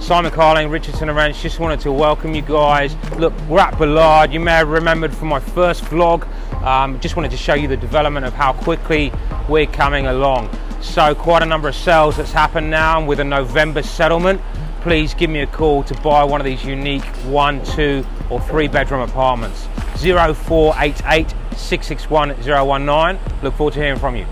Simon.carling, Richardson and Ranch. Just wanted to welcome you guys. Look, we're at Ballade. You may have remembered from my first vlog. Just wanted to show you the development of how quickly we're coming along. So quite a number of sales that's happened now with a November settlement. Please give me a call to buy one of these unique 1, 2 or 3 bedroom apartments. 0488 661 019. Look forward to hearing from you.